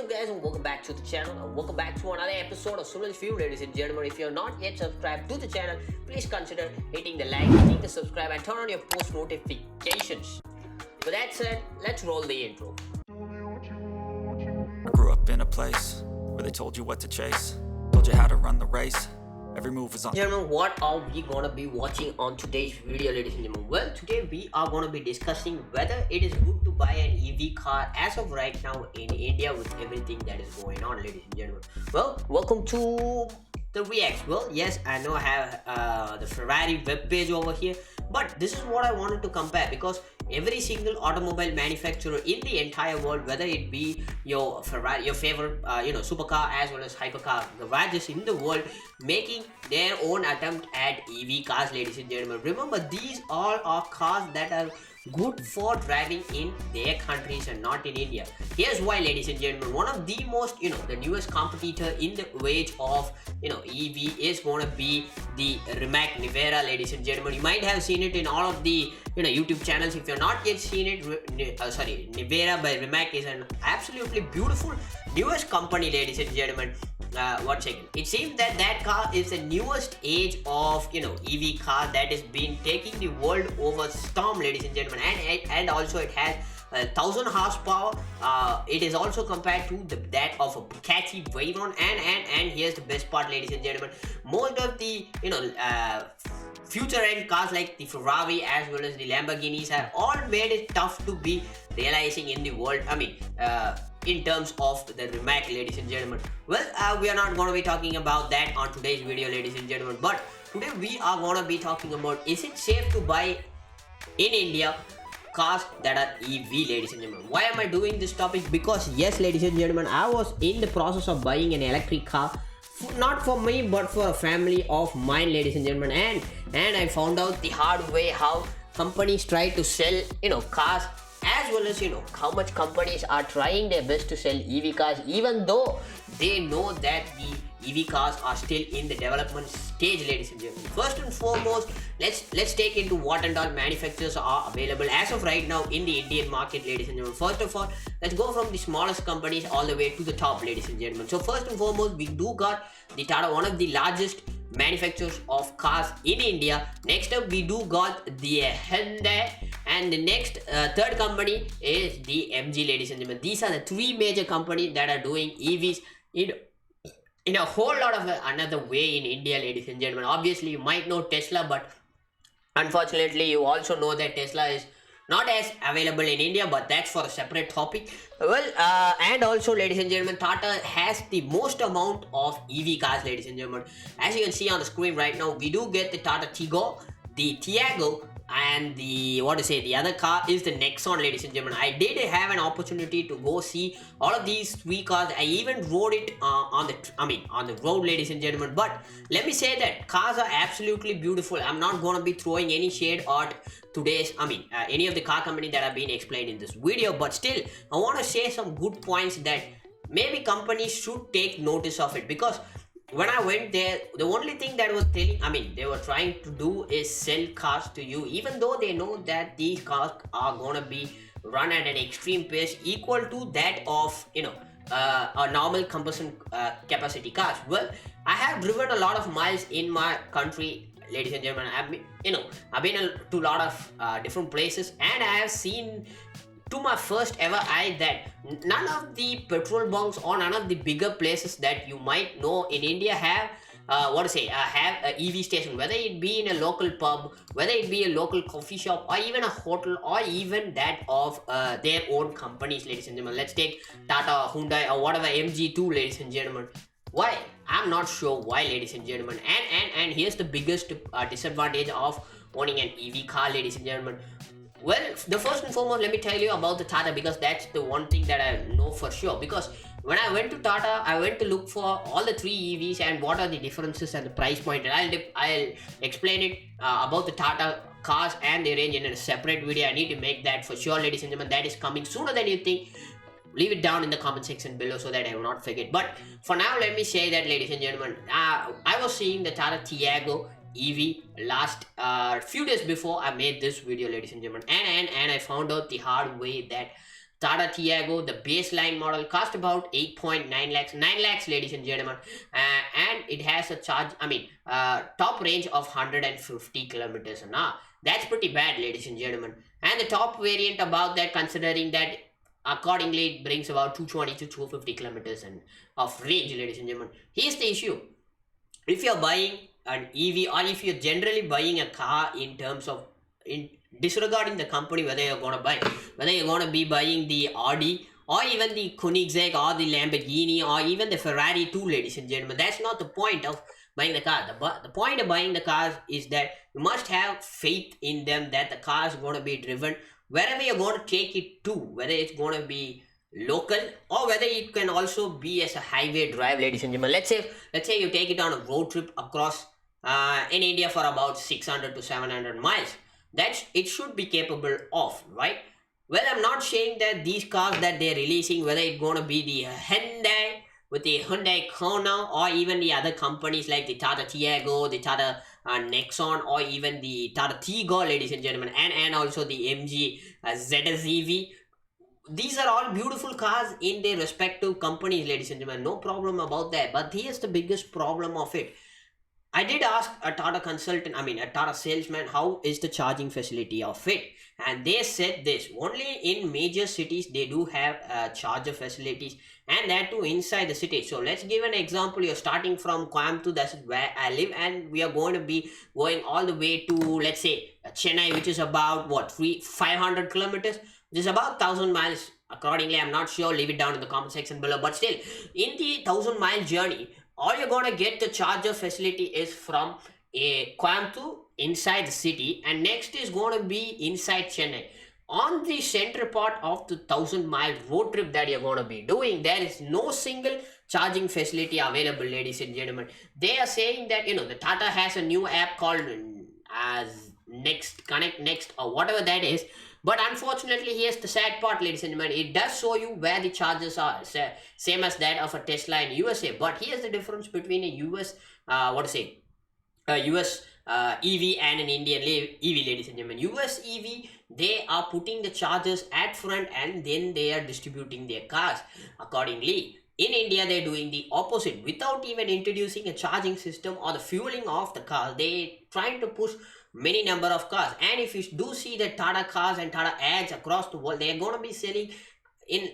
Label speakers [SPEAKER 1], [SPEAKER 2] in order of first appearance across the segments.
[SPEAKER 1] up guys and welcome back to the channel and welcome back to another episode of Sunil's View. Ladies and gentlemen, if you're not yet subscribed to the channel, please consider hitting the like, hitting the subscribe and turn on your post notifications. With that said, let's roll the intro.
[SPEAKER 2] I grew up in a place where they told you what to chase, told you how to run the race. Every move was on.
[SPEAKER 1] Gentlemen, what are we gonna be watching on today's video, ladies and gentlemen? Well, today we are gonna be discussing whether it is good to buy an EV car as of right now in India with everything that is going on, ladies and gentlemen. Well, welcome to the Reacts. Well, yes, I know I have the Ferrari web page over here, but this is what I wanted to compare because every single automobile manufacturer in the entire world, whether it be your Ferrari, your favorite supercar as well as hypercar garages in the world, making their own attempt at EV cars, ladies and gentlemen. Remember, these all are cars that are good for driving in their countries and not in India. Here's why, ladies and gentlemen. One of the most, the newest competitor in the wage of, EV is going to be the Rimac Nevera, ladies and gentlemen. You might have seen it in all of the, YouTube channels. If you're not yet seen it, Nevera by Rimac is an absolutely beautiful newest company, ladies and gentlemen. One second. It seems that car is the newest age of EV car that has been taking the world over storm, ladies and gentlemen, and also it has 1000 horsepower. It is also compared to that of a Bugatti Veyron, and here's the best part, ladies and gentlemen. Most of the future end cars like the Ferrari as well as the Lamborghinis have all made it tough to be realizing in the world. In terms of the Rimac, ladies and gentlemen. Well, we are not going to be talking about that on today's video, ladies and gentlemen, but today we are going to be talking about, is it safe to buy in India cars that are EV, ladies and gentlemen. Why am I doing this topic? Because yes, ladies and gentlemen, I was in the process of buying an electric car, not for me but for a family of mine, ladies and gentlemen, and I found out the hard way how companies try to sell cars, as well as how much companies are trying their best to sell EV cars, even though they know that the EV cars are still in the development stage, ladies and gentlemen. First and foremost, let's take into what and all manufacturers are available as of right now in the Indian market, ladies and gentlemen. First of all, let's go from the smallest companies all the way to the top, ladies and gentlemen. So first and foremost, we do got the Tata, one of the largest manufacturers of cars in India. Next up, we do got the Hyundai, and the next third company is the MG, ladies and gentlemen. These are the three major companies that are doing EVs in a whole lot of another way in India, ladies and gentlemen. Obviously, you might know Tesla, but unfortunately, you also know that Tesla is not as available in India, but that's for a separate topic. Well, and also, ladies and gentlemen, Tata has the most amount of EV cars, ladies and gentlemen. As you can see on the screen right now, we do get the Tata Tigor, the Tiago, and the other car is the Nexon, ladies and gentlemen. I did have an opportunity to go see all of these three cars. I even rode it on the road, ladies and gentlemen. But let me say that cars are absolutely beautiful. I'm not going to be throwing any shade at today's any of the car company that have been explained in this video, but still I want to say some good points that maybe companies should take notice of it. Because when I went there, the only thing that was they were trying to do is sell cars to you, even though they know that these cars are gonna be run at an extreme pace equal to that of a normal combustion capacity cars. Well, I have driven a lot of miles in my country, ladies and gentlemen. I've been to a lot of different places, and I have seen to my first ever eye that none of the petrol bunks or none of the bigger places that you might know in India have have an EV station, whether it be in a local pub, whether it be a local coffee shop, or even a hotel, or even that of their own companies, ladies and gentlemen. Let's take Tata, Hyundai, or whatever, MG2, ladies and gentlemen. Why? I'm not sure why, ladies and gentlemen. And here's the biggest disadvantage of owning an EV car, ladies and gentlemen. Well, the first and foremost, let me tell you about the Tata, because that's the one thing that I know for sure. Because when I went to Tata, I went to look for all the three EVs and what are the differences and the price point. And I'll explain it about the Tata cars and their range in a separate video. I need to make that for sure, ladies and gentlemen. That is coming sooner than you think. Leave it down in the comment section below so that I will not forget. But for now, let me say that, ladies and gentlemen, I was seeing the Tata Tiago EV last few days before I made this video, ladies and gentlemen, and I found out the hard way that Tata Tiago, the baseline model, cost about 8.9 lakhs, 9 lakhs, ladies and gentlemen, and it has a top range of 150 kilometers an hour. That's pretty bad, ladies and gentlemen. And the top variant about that, considering that accordingly it brings about 220 to 250 kilometers of range, ladies and gentlemen. Here's the issue: if you're buying an EV, or if you're generally buying a car in terms of in disregarding the company, whether you're gonna be buying the Audi or even the Koenigsegg or the Lamborghini or even the Ferrari too, ladies and gentlemen, that's not the point of buying the car. The point of buying the cars is that you must have faith in them, that the car is going to be driven wherever you're going to take it to, whether it's going to be local or whether it can also be as a highway drive, ladies and gentlemen. Let's say you take it on a road trip across in India for about 600 to 700 miles. That it should be capable of, right? Well, I'm not saying that these cars that they're releasing, whether it's going to be the Hyundai with the Hyundai Kona or even the other companies like the Tata Tiago, the Tata Nexon, or even the Tata Tigor, ladies and gentlemen, and also the MG ZS EV. These are all beautiful cars in their respective companies, ladies and gentlemen. No problem about that. But here's the biggest problem of it. I did ask a Tata consultant, a Tata salesman, how is the charging facility of it? And they said this: only in major cities they do have charger facilities, and that too inside the city. So let's give an example. You're starting from Coimbatore, that's where I live, and we are going to be going all the way to, let's say, Chennai, which is about what, 500 kilometers, which is about 1000 miles. Accordingly, I'm not sure, leave it down in the comment section below. But still, in the 1000-mile journey, all you're gonna get the charger facility is from a Coimbatore inside the city, and next is gonna be inside Chennai. On the center part of the 1000-mile road trip that you're gonna be doing, there is no single charging facility available, ladies and gentlemen. They are saying that the Tata has a new app called as Next Connect Next or whatever that is. But unfortunately, here's the sad part, ladies and gentlemen. It does show you where the charges are, same as that of a Tesla in USA. But here's the difference between a US, US EV and an Indian EV, ladies and gentlemen. US EV, they are putting the chargers at front and then they are distributing their cars accordingly. In India, they're doing the opposite. Without even introducing a charging system or the fueling of the car, they trying to push many number of cars. And if you do see the Tata cars and Tata ads across the world, they're going to be selling in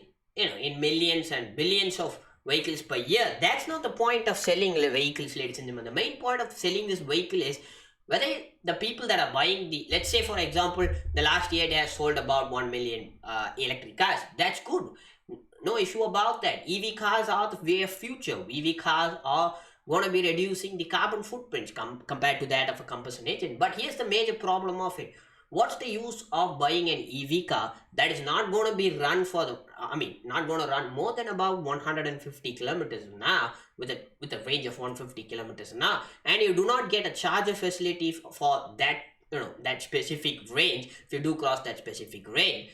[SPEAKER 1] millions and billions of vehicles per year. That's not the point of selling vehicles, ladies and gentlemen. The main point of selling this vehicle is whether the people that are buying let's say for example, the last year they have sold about 1 million electric cars. That's good. No issue about that. EV cars are the way of future. EV cars are going to be reducing the carbon footprints compared to that of a combustion engine. But here's the major problem of it. What's the use of buying an EV car that is not going to be run not going to run more than about 150 kilometers an hour with a range of 150 kilometers an hour, and you do not get a charger facility for that that specific range if you do cross that specific range?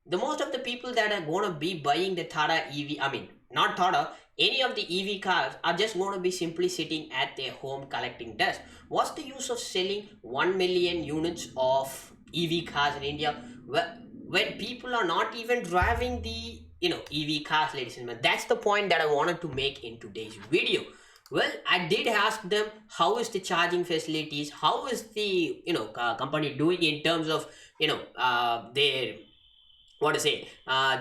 [SPEAKER 1] The most of the people that are going to be buying the Tata EV, not Tata, any of the EV cars are just going to be simply sitting at their home collecting dust. What's the use of selling 1 million units of EV cars in India when people are not even driving the EV cars, ladies and gentlemen? That's the point that I wanted to make in today's video. Well, I did ask them how is the charging facilities, how is the company doing in terms of their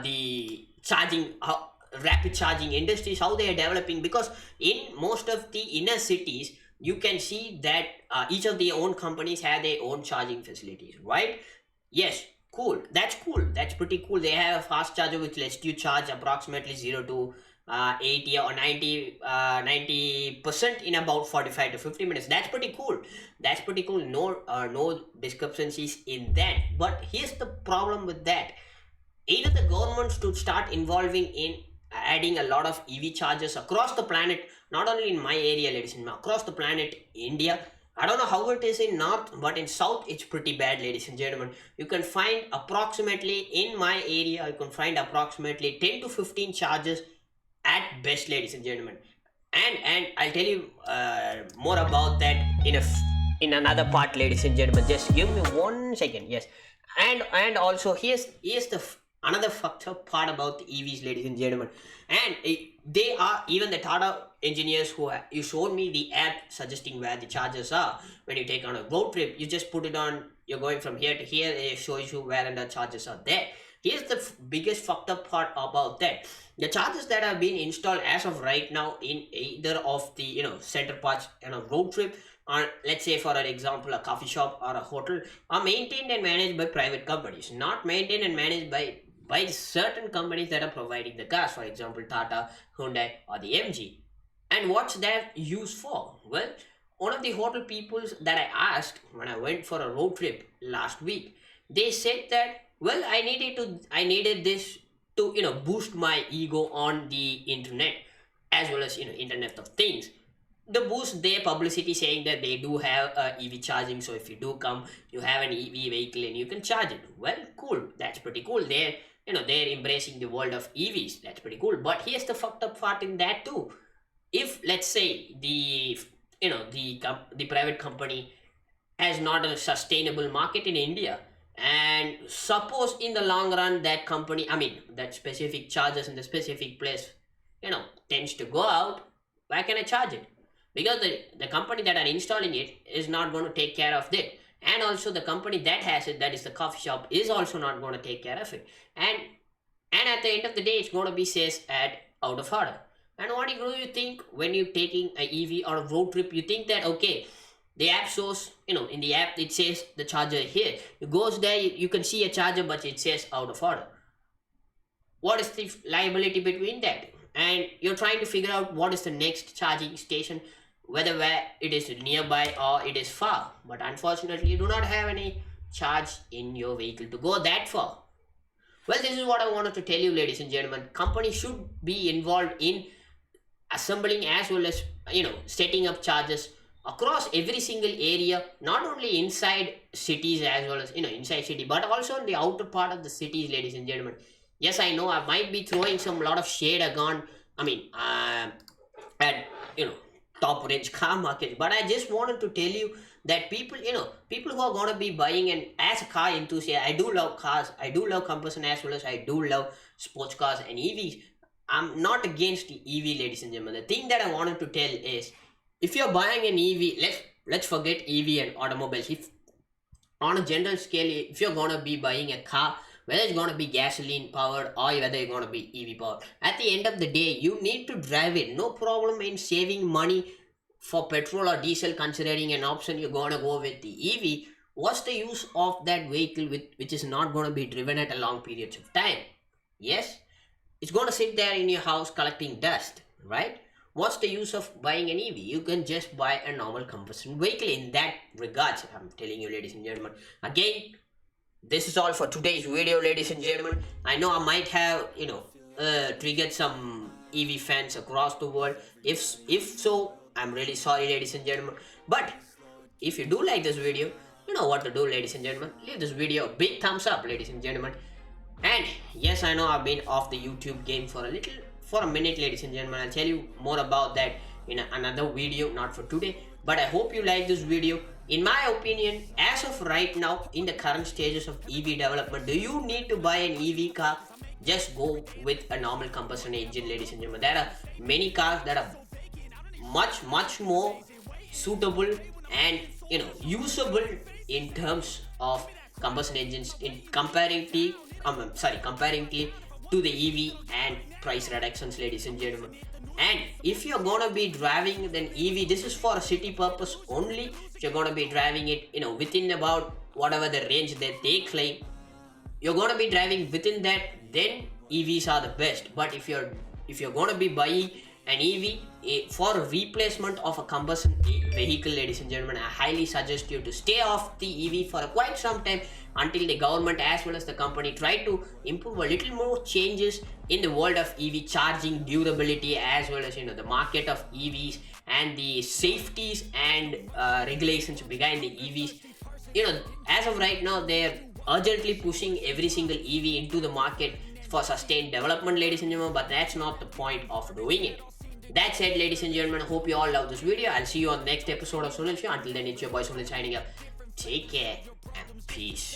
[SPEAKER 1] the charging, rapid charging industries, how they are developing. Because in most of the inner cities you can see that each of their own companies have their own charging facilities, right? Yes, cool, that's pretty cool. They have a fast charger which lets you charge approximately 0 to 80 or 90% in about 45 to 50 minutes. That's pretty cool. No discrepancies in that. But here's the problem with that. Either the government should start involving in adding a lot of EV chargers across the planet, not only in my area, ladies and gentlemen, across the planet, India. I don't know how it is in north, but in south it's pretty bad, ladies and gentlemen. You can find approximately, in my area, you can find approximately 10 to 15 chargers at best, ladies and gentlemen. And I'll tell you more about that in another part, ladies and gentlemen. Just give me 1 second. Yes. And also here's the another fucked up part about the EVs, ladies and gentlemen. And they are even the Tata engineers who you showed me the app suggesting where the chargers are. When you take on a road trip, you just put it on. You're going from here to here. It shows you where and the chargers are there. Here's the biggest fucked up part about that. The chargers that have been installed as of right now in either of the center parts on a road trip, or let's say for an example a coffee shop or a hotel, are maintained and managed by private companies, not maintained and managed by certain companies that are providing the cars, for example Tata, Hyundai or the MG. And what's that used for? Well, one of the hotel people that I asked when I went for a road trip last week, they said that, well, I needed this to boost my ego on the internet, as well as internet of things, the boost their publicity, saying that they do have EV charging. So if you do come, you have an EV vehicle and you can charge it. Well, cool. That's pretty cool. They're embracing the world of EVs. That's pretty cool. But here's the fucked up part in that too. If let's say the private company has not a sustainable market in India, and suppose in the long run that company, I mean that specific charges in the specific place, tends to go out, why can I charge it? Because the company that are installing it is not going to take care of it, and also the company that has it, that is the coffee shop, is also not going to take care of it, and at the end of the day it's going to be says at out of order. And what do you think when you're taking a EV or a road trip? You think that okay, the app shows, in the app it says the charger here, it goes there, you can see a charger but it says out of order. What is the liability between that? And you're trying to figure out what is the next charging station, whether where it is nearby or it is far, but unfortunately you do not have any charge in your vehicle to go that far. Well, this is what I wanted to tell you, ladies and gentlemen. Companies should be involved in assembling as well as setting up chargers across every single area, not only inside cities as well as inside city, but also in the outer part of the cities, ladies and gentlemen. Yes, I know I might be throwing some lot of shade again, at top range car market, but I just wanted to tell you that people who are going to be buying, and as a car enthusiast, I do love cars, I do love combustion as well as I do love sports cars and EVs. I'm not against the EV, ladies and gentlemen. The thing that I wanted to tell is, if you're buying an EV, let's forget EV and automobiles. If on a general scale, if you're gonna be buying a car, whether it's gonna be gasoline powered or whether it's gonna be EV powered, at the end of the day, you need to drive it. No problem in saving money for petrol or diesel, considering an option you're gonna go with the EV. What's the use of that vehicle which is not gonna be driven at a long periods of time? Yes, it's gonna sit there in your house collecting dust, right? What's the use of buying an EV? You can just buy a normal combustion vehicle in that regards. I'm telling you, ladies and gentlemen. Again, this is all for today's video, ladies and gentlemen. I know I might have, triggered some EV fans across the world. If so, I'm really sorry, ladies and gentlemen. But if you do like this video, you know what to do, ladies and gentlemen. Leave this video a big thumbs up, ladies and gentlemen. And yes, I know I've been off the YouTube game for a minute, ladies and gentlemen. I'll tell you more about that in another video, not for today. But I hope you like this video. In my opinion, as of right now, in the current stages of EV development, do you need to buy an EV car? Just go with a normal combustion engine, ladies and gentlemen. There are many cars that are much more suitable and usable in terms of combustion engines in comparatively to the EV and price reductions, ladies and gentlemen. And if you're gonna be driving an EV, this is for a city purpose only. If you're gonna be driving it within about whatever the range that they claim, you're gonna be driving within that, then EVs are the best. But if you're gonna be buying an EV for a replacement of a combustion vehicle, ladies and gentlemen, I highly suggest you to stay off the EV for quite some time, until the government as well as the company try to improve a little more changes in the world of EV charging durability, as well as the market of EVs and the safeties and regulations behind the EVs. As of right now, they're urgently pushing every single EV into the market for sustained development, ladies and gentlemen, but that's not the point of doing it. That said, ladies and gentlemen, I hope you all love this video. I'll see you on the next episode of Sunil Show. Until then, it's your boy Sunil signing up. Take care and peace.